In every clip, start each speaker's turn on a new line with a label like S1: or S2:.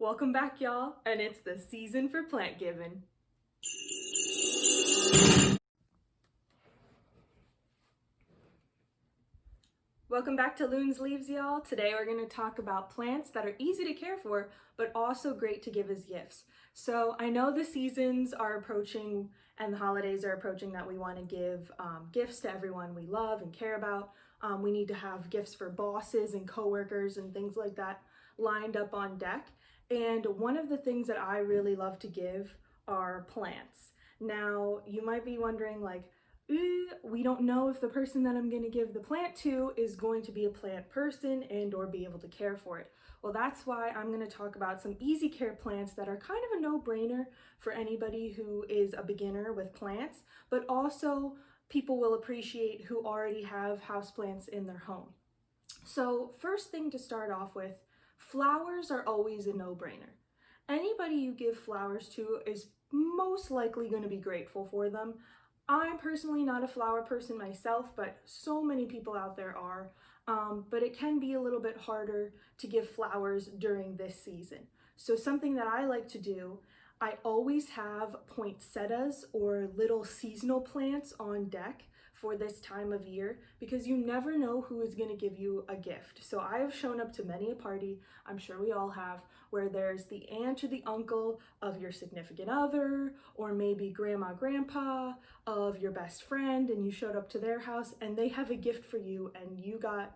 S1: Welcome back, y'all, and it's the season for plant giving. Welcome back to Loon's Leaves, y'all. Today we're going to talk about plants that are easy to care for, but also great to give as gifts. So I know the seasons are approaching and the holidays are approaching that we want to give gifts to everyone we love and care about. We need to have gifts for bosses and coworkers and things like that lined up on deck. And one of the things that I really love to give are plants. Now, you might be wondering, like, we don't know if the person that I'm going to give the plant to is going to be a plant person and or be able to care for it. Well, that's why I'm going to talk about some easy care plants that are kind of a no-brainer for anybody who is a beginner with plants, but also people will appreciate who already have houseplants in their home. So first thing to start off with, flowers are always a no-brainer. Anybody you give flowers to is most likely going to be grateful for them. I'm personally not a flower person myself, but so many people out there are. But it can be a little bit harder to give flowers during this season. So something that I like to do, I always have poinsettias or little seasonal plants on deck for this time of year because you never know who is going to give you a gift. So I have shown up to many a party, I'm sure we all have, where there's the aunt or the uncle of your significant other, or maybe grandma, grandpa of your best friend, and you showed up to their house and they have a gift for you and you got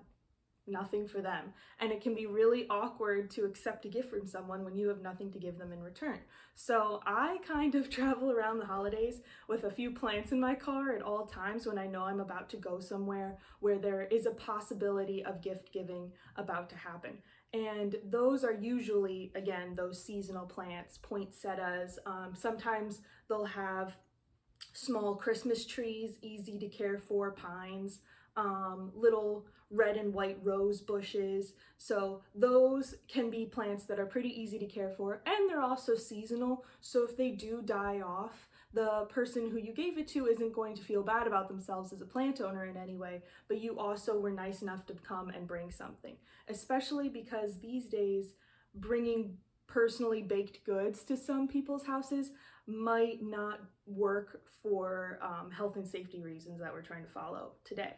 S1: nothing for them. And it can be really awkward to accept a gift from someone when you have nothing to give them in return. So I kind of travel around the holidays with a few plants in my car at all times when I know I'm about to go somewhere where there is a possibility of gift giving about to happen. And those are usually, again, those seasonal plants, poinsettias. Sometimes they'll have small Christmas trees, easy to care for, pines, little red and white rose bushes. So those can be plants that are pretty easy to care for, and they're also seasonal. So if they do die off, the person who you gave it to isn't going to feel bad about themselves as a plant owner in any way, but you also were nice enough to come and bring something, especially because these days bringing personally baked goods to some people's houses might not work for health and safety reasons that we're trying to follow today.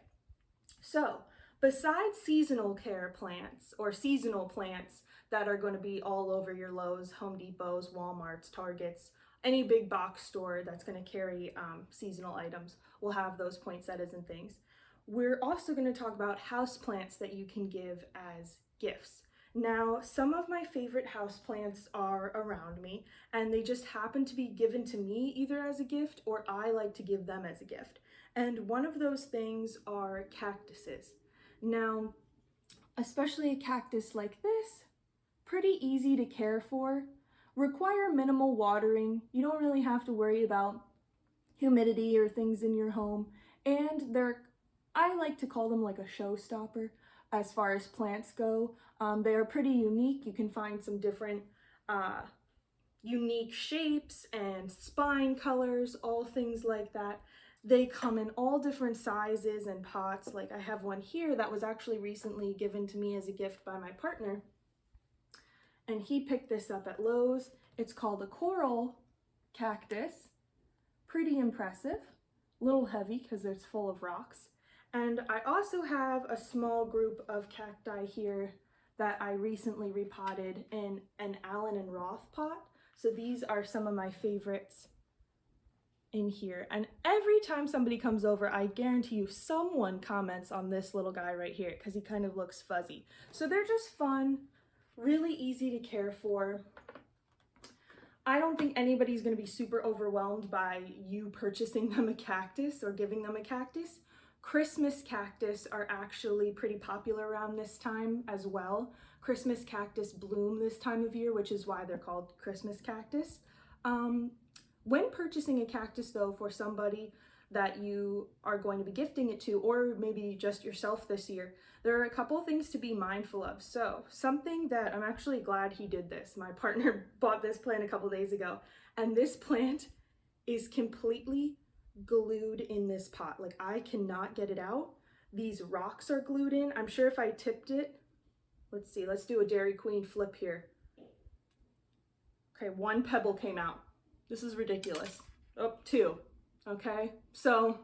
S1: So besides seasonal care plants or seasonal plants that are going to be all over your Lowe's, Home Depots, Walmarts, Targets, any big box store that's going to carry seasonal items will have those poinsettias and things. We're also going to talk about houseplants that you can give as gifts. Now, some of my favorite houseplants are around me, and they just happen to be given to me either as a gift or I like to give them as a gift. And one of those things are cactuses. Now, especially a cactus like this, pretty easy to care for, require minimal watering. You don't really have to worry about humidity or things in your home, and I like to call them like a showstopper as far as plants go. They are pretty unique. You can find some different unique shapes and spine colors, all things like that. They come in all different sizes and pots. Like I have one here that was actually recently given to me as a gift by my partner, and he picked this up at Lowe's. It's called a coral cactus. Pretty impressive, a little heavy because it's full of rocks. And I also have a small group of cacti here that I recently repotted in an Allen and Roth pot. So these are some of my favorites in here. And every time somebody comes over, I guarantee you someone comments on this little guy right here because he kind of looks fuzzy. So they're just fun, really easy to care for. I don't think anybody's going to be super overwhelmed by you purchasing them a cactus or giving them a cactus. Christmas cactus are actually pretty popular around this time as well. Christmas cactus bloom this time of year, which is why they're called Christmas cactus. When purchasing a cactus though for somebody that you are going to be gifting it to, or maybe just yourself this year, there are a couple of things to be mindful of. So something that I'm actually glad he did this. My partner bought this plant a couple days ago, and this plant is completely glued in this pot. Like I cannot get it out. These rocks are glued in. I'm sure if I tipped it, let's see, let's do a Dairy Queen flip here. Okay, 1 pebble came out. This is ridiculous. Oh, 2. Okay, so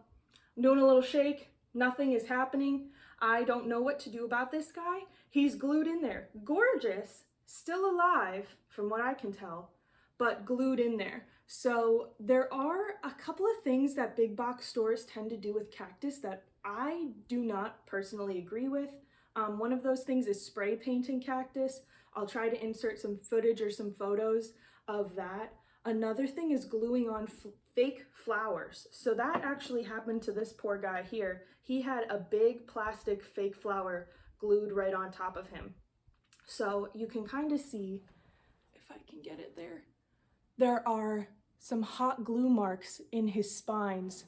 S1: I'm doing a little shake. Nothing is happening. I don't know what to do about this guy. He's glued in there. Gorgeous, still alive from what I can tell, but glued in there. So there are a couple of things that big box stores tend to do with cactus that I do not personally agree with. One of those things is spray painting cactus. I'll try to insert some footage or some photos of that. Another thing is gluing on fake flowers. So that actually happened to this poor guy here. He had a big plastic fake flower glued right on top of him. So you can kind of see, if I can get it there, there are some hot glue marks in his spines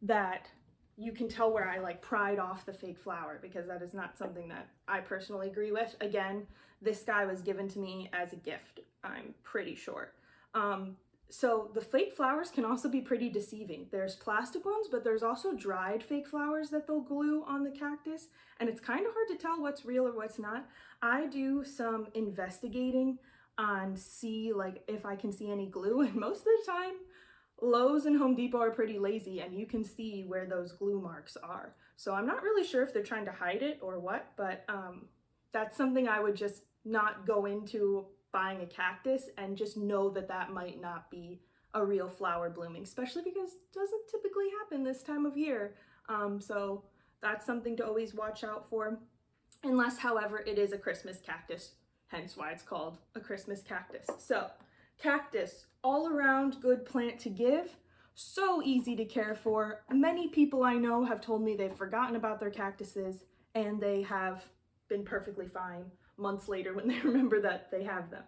S1: that you can tell where I like pried off the fake flower, because that is not something that I personally agree with. Again, this guy was given to me as a gift, I'm pretty sure. So the fake flowers can also be pretty deceiving. There's plastic ones, but there's also dried fake flowers that they'll glue on the cactus, and it's kind of hard to tell what's real or what's not. I do some investigating and see like if I can see any glue, and most of the time Lowe's and Home Depot are pretty lazy and you can see where those glue marks are. So I'm not really sure if they're trying to hide it or what, but that's something I would just not go into buying a cactus and just know that that might not be a real flower blooming, especially because it doesn't typically happen this time of year. So that's something to always watch out for, unless, however, it is a Christmas cactus, hence why it's called a Christmas cactus. So cactus, all around good plant to give, so easy to care for. Many people I know have told me they've forgotten about their cactuses and they have been perfectly fine months later when they remember that they have them.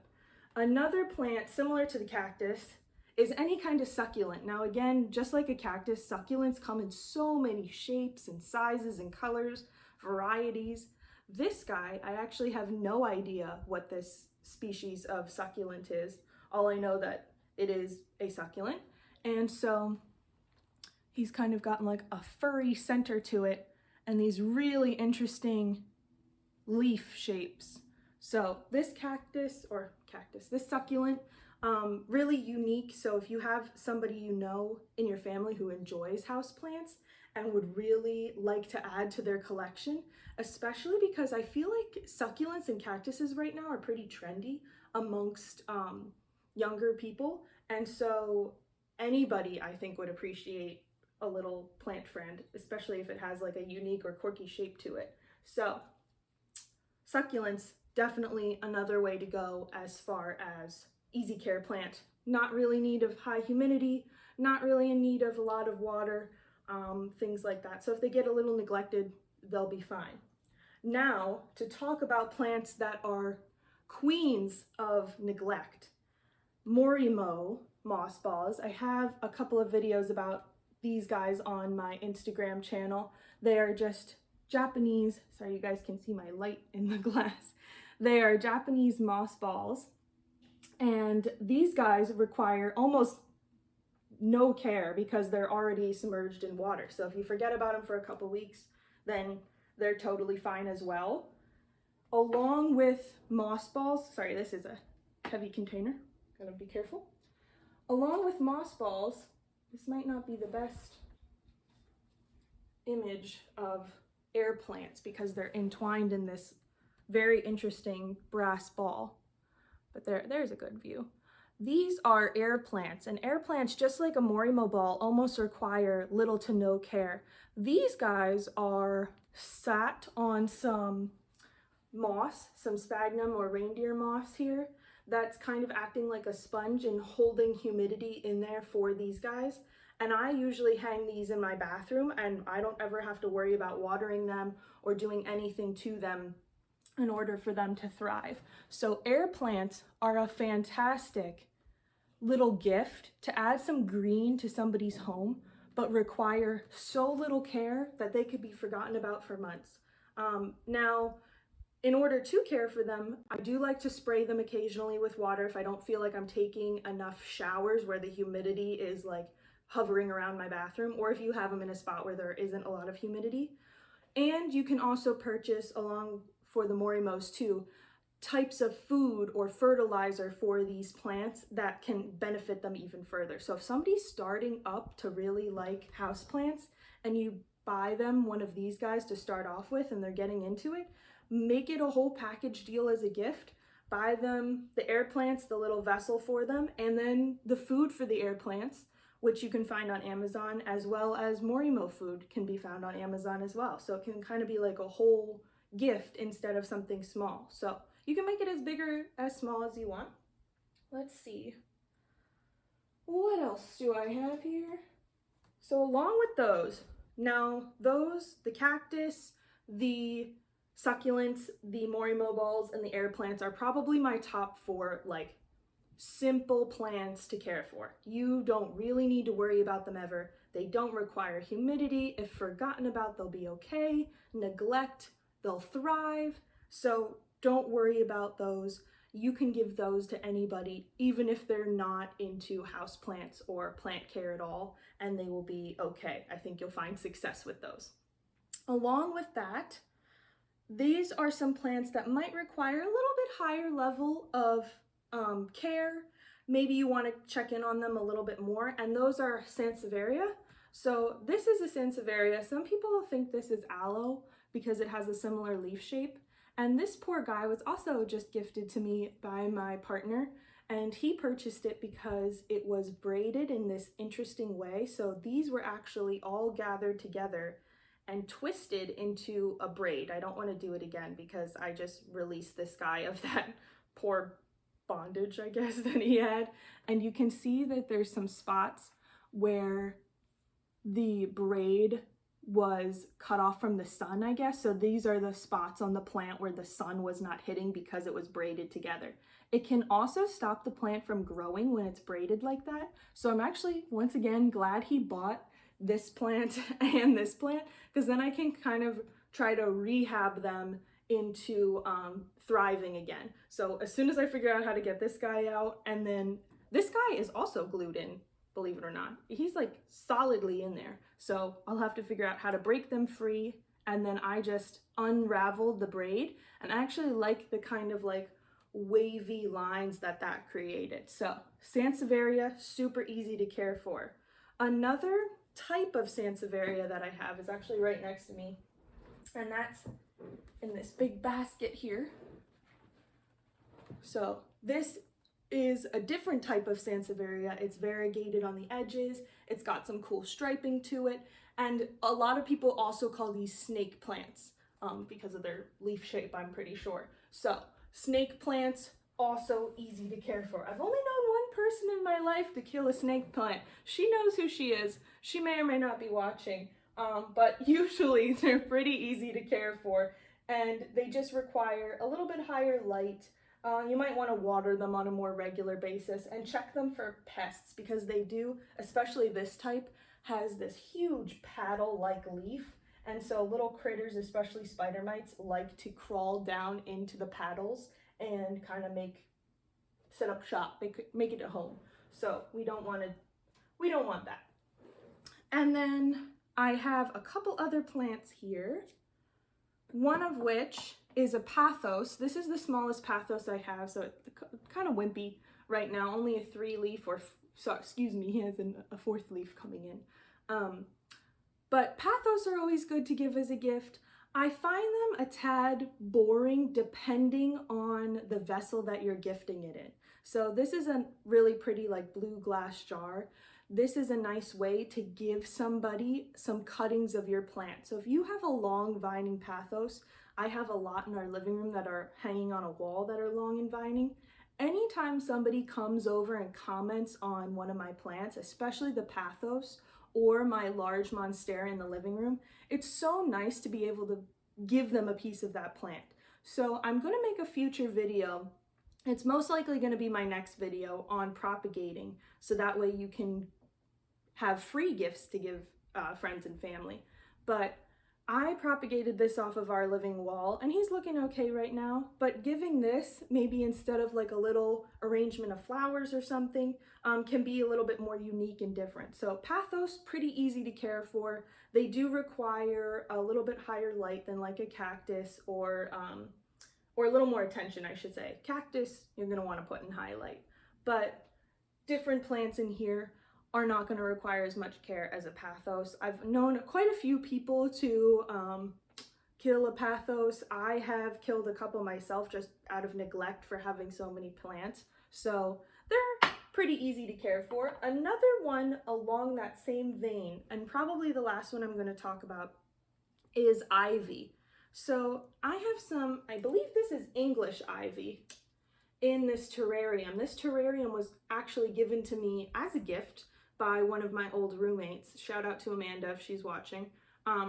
S1: Another plant similar to the cactus is any kind of succulent. Now again, just like a cactus, succulents come in so many shapes and sizes and colors, varieties. This guy, I actually have no idea what this species of succulent is. All I know that it is a succulent, and so he's kind of gotten like a furry center to it and these really interesting leaf shapes. So this this succulent, really unique. So if you have somebody you know in your family who enjoys houseplants and would really like to add to their collection, especially because I feel like succulents and cactuses right now are pretty trendy amongst younger people, and so anybody I think would appreciate a little plant friend, especially if it has like a unique or quirky shape to it. So succulents, definitely another way to go as far as easy care plant. Not really in need of high humidity, not really in need of a lot of water, things like that. So if they get a little neglected, they'll be fine. Now to talk about plants that are queens of neglect. Morimo moss balls. I have a couple of videos about these guys on my Instagram channel. They are just Japanese, sorry you guys can see my light in the glass. They are Japanese moss balls, and these guys require almost no care because they're already submerged in water. So if you forget about them for a couple weeks, then they're totally fine as well. Along with moss balls, sorry, this is a heavy container, gotta be careful. Along with moss balls, this might not be the best image of air plants because they're entwined in this very interesting brass ball, but there's a good view. These are air plants, and air plants, just like a Morimo ball, almost require little to no care. These guys are sat on some moss, some sphagnum or reindeer moss here, that's kind of acting like a sponge and holding humidity in there for these guys. And I usually hang these in my bathroom, and I don't ever have to worry about watering them or doing anything to them in order for them to thrive. So air plants are a fantastic little gift to add some green to somebody's home, but require so little care that they could be forgotten about for months. Now, in order to care for them, I do like to spray them occasionally with water if I don't feel like I'm taking enough showers where the humidity is like hovering around my bathroom, or if you have them in a spot where there isn't a lot of humidity. And you can also purchase, along for the Morimos too, types of food or fertilizer for these plants that can benefit them even further. So if somebody's starting up to really like houseplants and you buy them one of these guys to start off with and they're getting into it, make it a whole package deal as a gift. Buy them the air plants, the little vessel for them, and then the food for the air plants, which you can find on Amazon, as well as Morimo food can be found on Amazon as well. So it can kind of be like a whole gift instead of something small. So you can make it as big or as small as you want. Let's see. What else do I have here? So along with those, now those, the cactus, the succulents, the Morimo balls, and the air plants are probably my top 4 like simple plants to care for. You don't really need to worry about them ever. They don't require humidity. If forgotten about, they'll be okay. Neglect, they'll thrive. So don't worry about those. You can give those to anybody, even if they're not into houseplants or plant care at all, and they will be okay. I think you'll find success with those. Along with that, these are some plants that might require a little bit higher level of care. Maybe you want to check in on them a little bit more, and those are Sansevieria. So this is a Sansevieria. Some people think this is aloe because it has a similar leaf shape. And this poor guy was also just gifted to me by my partner, and he purchased it because it was braided in this interesting way. So these were actually all gathered together and twisted into a braid. I don't want to do it again because I just released this guy of that poor bondage, I guess, that he had. And you can see that there's some spots where the braid was cut off from the sun, I guess. So these are the spots on the plant where the sun was not hitting because it was braided together. It can also stop the plant from growing when it's braided like that. So I'm actually, once again, glad he bought this plant and this plant, because then I can kind of try to rehab them into thriving again. So as soon as I figure out how to get this guy out, and then this guy is also glued in, believe it or not. He's like solidly in there. So I'll have to figure out how to break them free, and then I just unraveled the braid, and I actually like the kind of like wavy lines that created. So Sansevieria, super easy to care for. Another type of Sansevieria that I have is actually right next to me, and that's in this big basket here. So this is a different type of Sansevieria. It's variegated on the edges. It's got some cool striping to it. And a lot of people also call these snake plants because of their leaf shape, I'm pretty sure. So snake plants, also easy to care for. I've only known one person in my life to kill a snake plant. She knows who she is. She may or may not be watching, but usually they're pretty easy to care for, and they just require a little bit higher light. You might want to water them on a more regular basis and check them for pests, because they do, especially this type, has this huge paddle-like leaf, and so little critters, especially spider mites, like to crawl down into the paddles and kind of set up shop, make it a home. So we don't want that. And then I have a couple other plants here, one of which is a pathos. This is the smallest pathos I have, so it's kind of wimpy right now, only a 3-leaf, he has a 4th leaf coming in. But pathos are always good to give as a gift. I find them a tad boring depending on the vessel that you're gifting it in. So this is a really pretty like blue glass jar. This is a nice way to give somebody some cuttings of your plant. So if you have a long vining pathos, I have a lot in our living room that are hanging on a wall that are long and vining. Anytime somebody comes over and comments on one of my plants, especially the pathos or my large monstera in the living room, it's so nice to be able to give them a piece of that plant. So I'm going to make a future video. It's most likely going to be my next video on propagating, so that way you can have free gifts to give friends and family. But I propagated this off of our living wall, and he's looking okay right now, but giving this, maybe instead of like a little arrangement of flowers or something, can be a little bit more unique and different. So pathos, pretty easy to care for. They do require a little bit higher light than like a cactus or or a little more attention, I should say. Cactus, you're gonna wanna put in highlight, but different plants in here are not gonna require as much care as a pothos. I've known quite a few people to kill a pothos. I have killed a couple myself just out of neglect for having so many plants. So they're pretty easy to care for. Another one along that same vein, and probably the last one I'm going to talk about, is ivy. So I have some, I believe this is English ivy in this terrarium. This terrarium was actually given to me as a gift by one of my old roommates. Shout out to Amanda if she's watching.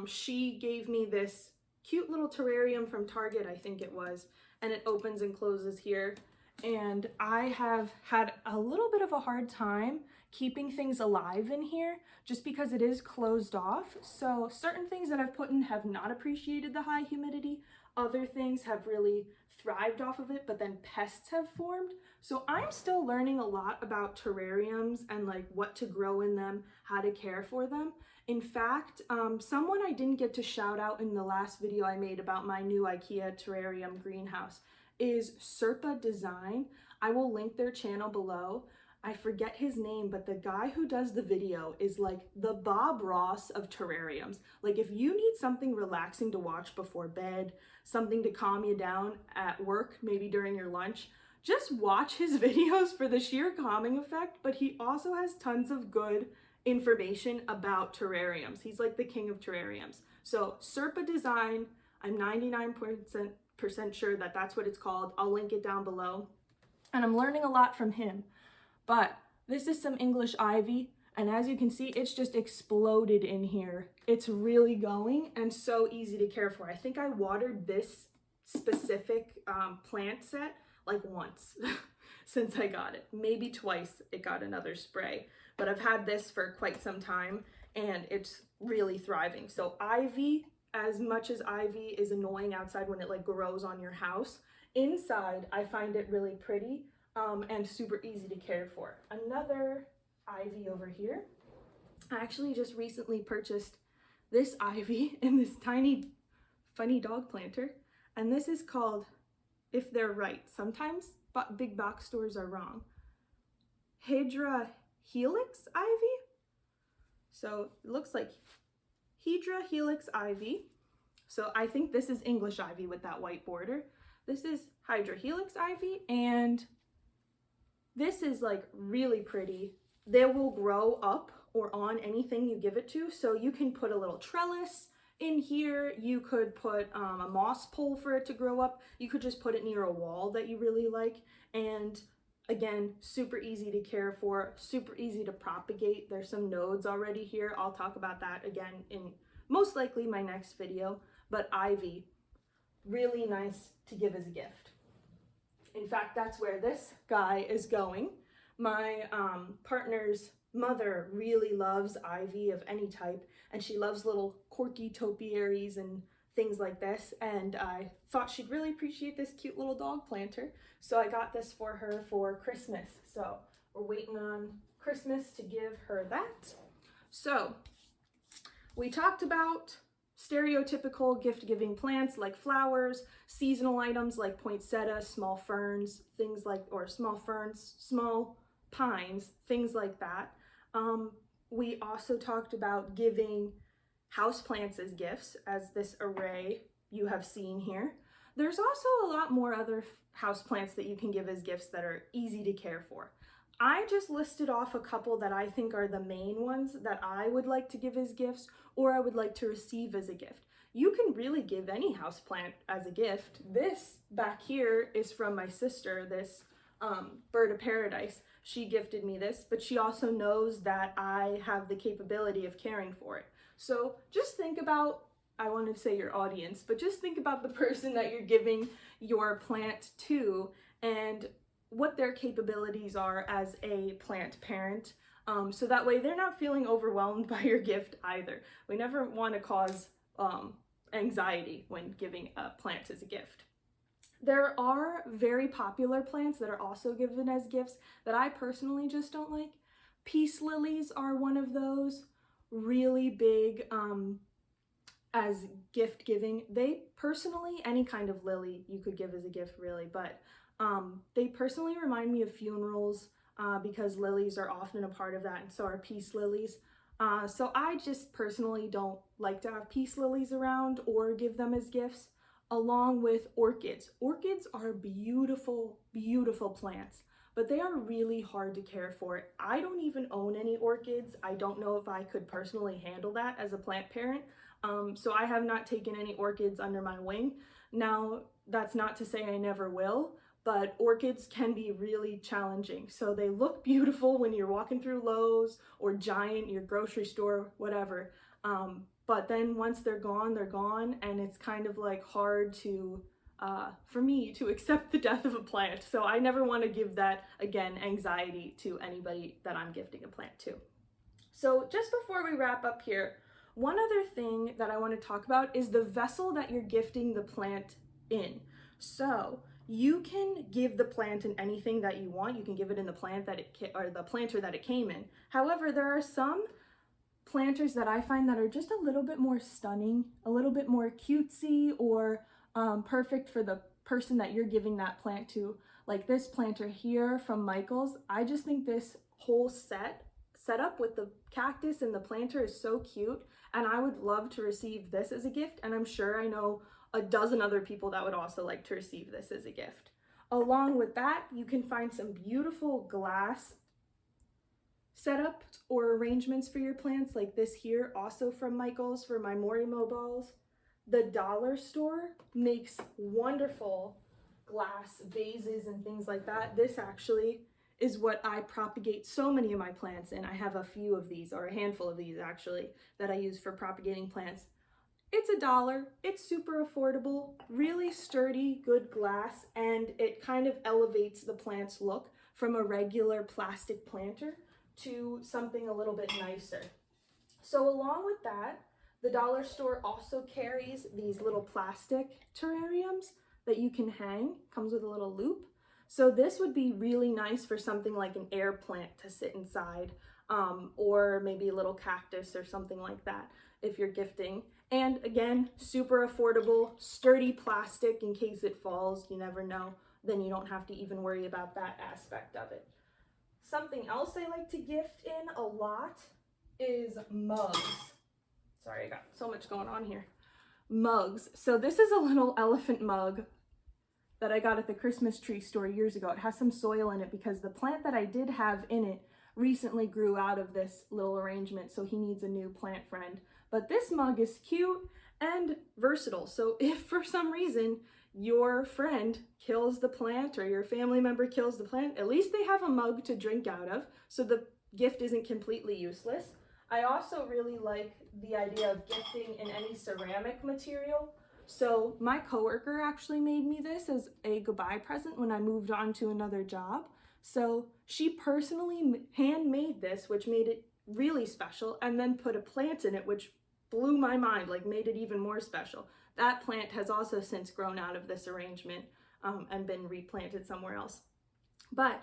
S1: She gave me this cute little terrarium from Target, I think it was, and it opens and closes here. And I have had a little bit of a hard time keeping things alive in here just because it is closed off. So certain things that I've put in have not appreciated the high humidity. Other things have really thrived off of it, but then pests have formed. So I'm still learning a lot about terrariums and like what to grow in them, how to care for them. In fact, someone I didn't get to shout out in the last video I made about my new IKEA terrarium greenhouse is Serpa Design. I will link their channel below. I forget his name, but the guy who does the video is like the Bob Ross of terrariums. Like if you need something relaxing to watch before bed, something to calm you down at work, maybe during your lunch, just watch his videos for the sheer calming effect, but he also has tons of good information about terrariums. He's like the king of terrariums. So Serpa Design, I'm 99% sure that that's what it's called. I'll link it down below. And I'm learning a lot from him. But this is some English ivy, and as you can see, it's just exploded in here. It's really going and so easy to care for. I think I watered this specific plant set like once since I got it. Maybe twice it got another spray, but I've had this for quite some time and it's really thriving. So ivy, as much as ivy is annoying outside when it like grows on your house, inside I find it really pretty and super easy to care for. Another ivy over here. I actually just recently purchased this ivy in this tiny funny dog planter, and this is called, if they're right, sometimes big box stores are wrong, Hydrohelix Ivy. So it looks like Hydrohelix Ivy. So I think this is English ivy with that white border. This is Hydrohelix Ivy, and this is like really pretty. They will grow up or on anything you give it to. So you can put a little trellis in here. You could put a moss pole for it to grow up. You could just put it near a wall that you really like. And again, super easy to care for, super easy to propagate. There's some nodes already here. I'll talk about that again in most likely my next video. But ivy, really nice to give as a gift. In fact, that's where this guy is going. My partner's mother really loves ivy of any type, and she loves little corky topiaries and things like this, and I thought she'd really appreciate this cute little dog planter, so I got this for her for Christmas. So we're waiting on Christmas to give her that. So we talked about stereotypical gift-giving plants like flowers, seasonal items like poinsettia, small ferns, things like, or small ferns, small pines, things like that. We also talked about giving houseplants as gifts, as this array you have seen here. There's also a lot more other houseplants that you can give as gifts that are easy to care for. I just listed off a couple that I think are the main ones that I would like to give as gifts or I would like to receive as a gift. You can really give any houseplant as a gift. This back here is from my sister, this bird of paradise. She gifted me this, but she also knows that I have the capability of caring for it. So just think about, I want to say your audience, but just think about the person that you're giving your plant to and what their capabilities are as a plant parent. So that way they're not feeling overwhelmed by your gift either. We never want to cause anxiety when giving a plant as a gift. There are very popular plants that are also given as gifts that I personally just don't like. Peace lilies are one of those really big as gift giving. They personally, any kind of lily you could give as a gift really, but they personally remind me of funerals because lilies are often a part of that, and so are peace lilies. So I just personally don't like to have peace lilies around or give them as gifts, along with orchids. Orchids are beautiful, beautiful plants, but they are really hard to care for. I don't even own any orchids. I don't know if I could personally handle that as a plant parent. So I have not taken any orchids under my wing. Now, that's not to say I never will, but orchids can be really challenging. So they look beautiful when you're walking through Lowe's or Giant, your grocery store, whatever. But then once they're gone, and it's kind of like hard to, for me to accept the death of a plant. So I never want to give that, again, anxiety to anybody that I'm gifting a plant to. So just before we wrap up here, one other thing that I want to talk about is the vessel that you're gifting the plant in. So you can give the plant in anything that you want. You can give it in the plant that or the planter that it came in. However, there are some planters that I find that are just a little bit more stunning, a little bit more cutesy, or perfect for the person that you're giving that plant to. Like this planter here from Michael's. I just think this whole setup with the cactus and the planter is so cute, and I would love to receive this as a gift, and I'm sure I know a dozen other people that would also like to receive this as a gift. Along with that, you can find some beautiful glass setups or arrangements for your plants, like this here, also from Michael's for my Morimo balls. The dollar store makes wonderful glass vases and things like that. This actually is what I propagate so many of my plants in. I have a few of these, or a handful of these actually, that I use for propagating plants. It's $1, it's super affordable, really sturdy, good glass, and it kind of elevates the plant's look from a regular plastic planter to something a little bit nicer. So along with that, the dollar store also carries these little plastic terrariums that you can hang. Comes with a little loop. So this would be really nice for something like an air plant to sit inside, or maybe a little cactus or something like that if you're gifting. And again, super affordable, sturdy plastic in case it falls, you never know. Then you don't have to even worry about that aspect of it. Something else I like to gift in a lot is mugs. Sorry, I got so much going on here. Mugs. So this is a little elephant mug that I got at the Christmas tree store years ago. It has some soil in it because the plant that I did have in it recently grew out of this little arrangement, so he needs a new plant friend. But this mug is cute and versatile. So if for some reason your friend kills the plant or your family member kills the plant, at least they have a mug to drink out of, so the gift isn't completely useless. I also really like the idea of gifting in any ceramic material. So my coworker actually made me this as a goodbye present when I moved on to another job. So she personally handmade this, which made it really special, and then put a plant in it, which blew my mind, like made it even more special. That plant has also since grown out of this arrangement and been replanted somewhere else. But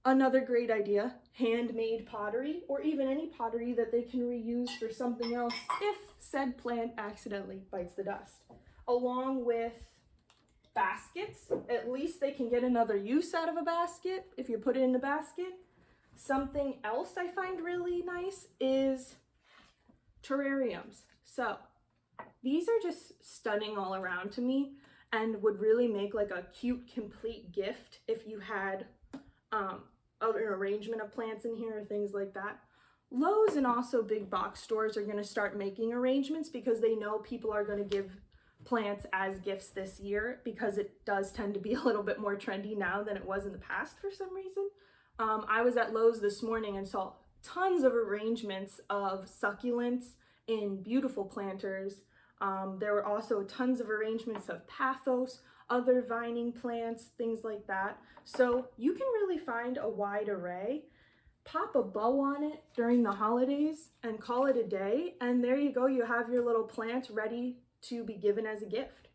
S1: another great idea, handmade pottery, or even any pottery that they can reuse for something else if said plant accidentally bites the dust. Along with baskets, at least they can get another use out of a basket if you put it in a basket. Something else I find really nice is terrariums. So these are just stunning all around to me and would really make like a cute, complete gift if you had an arrangement of plants in here or things like that. Lowe's and also big box stores are going to start making arrangements because they know people are going to give plants as gifts this year, because it does tend to be a little bit more trendy now than it was in the past for some reason. I was at Lowe's this morning and saw tons of arrangements of succulents in beautiful planters. There were also tons of arrangements of pathos, other vining plants, things like that. So you can really find a wide array. Pop a bow on it during the holidays and call it a day, and there you go, you have your little plant ready to be given as a gift.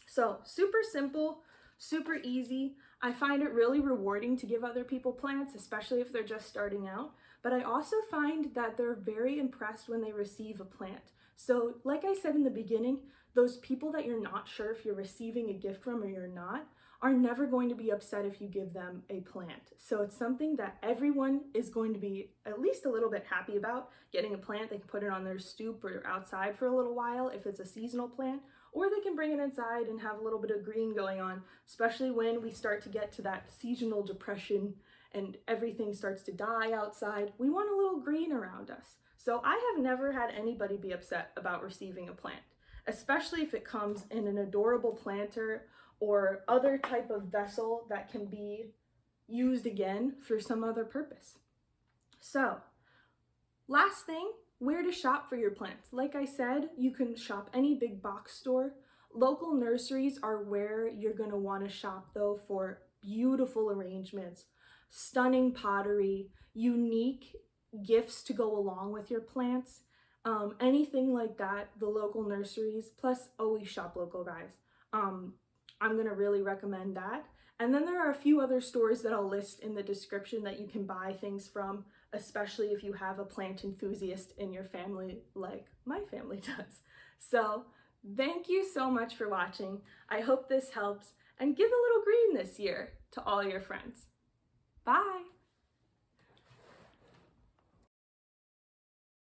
S1: So super simple, super easy. I find it really rewarding to give other people plants, especially if they're just starting out. But I also find that they're very impressed when they receive a plant. So like I said in the beginning, those people that you're not sure if you're receiving a gift from or you're not are never going to be upset if you give them a plant. So it's something that everyone is going to be at least a little bit happy about. Getting a plant, they can put it on their stoop or outside for a little while if it's a seasonal plant, or they can bring it inside and have a little bit of green going on, especially when we start to get to that seasonal depression and everything starts to die outside. We want a little green around us. So I have never had anybody be upset about receiving a plant, especially if it comes in an adorable planter or other type of vessel that can be used again for some other purpose. So, last thing, where to shop for your plants. Like I said, you can shop any big box store. Local nurseries are where you're going to want to shop though for beautiful arrangements, stunning pottery, unique gifts to go along with your plants. Anything like that, the local nurseries, plus always shop local, guys. I'm gonna really recommend that. And then there are a few other stores that I'll list in the description that you can buy things from, especially if you have a plant enthusiast in your family like my family does. So thank you so much for watching. I hope this helps, and give a little green this year to all your friends. Bye!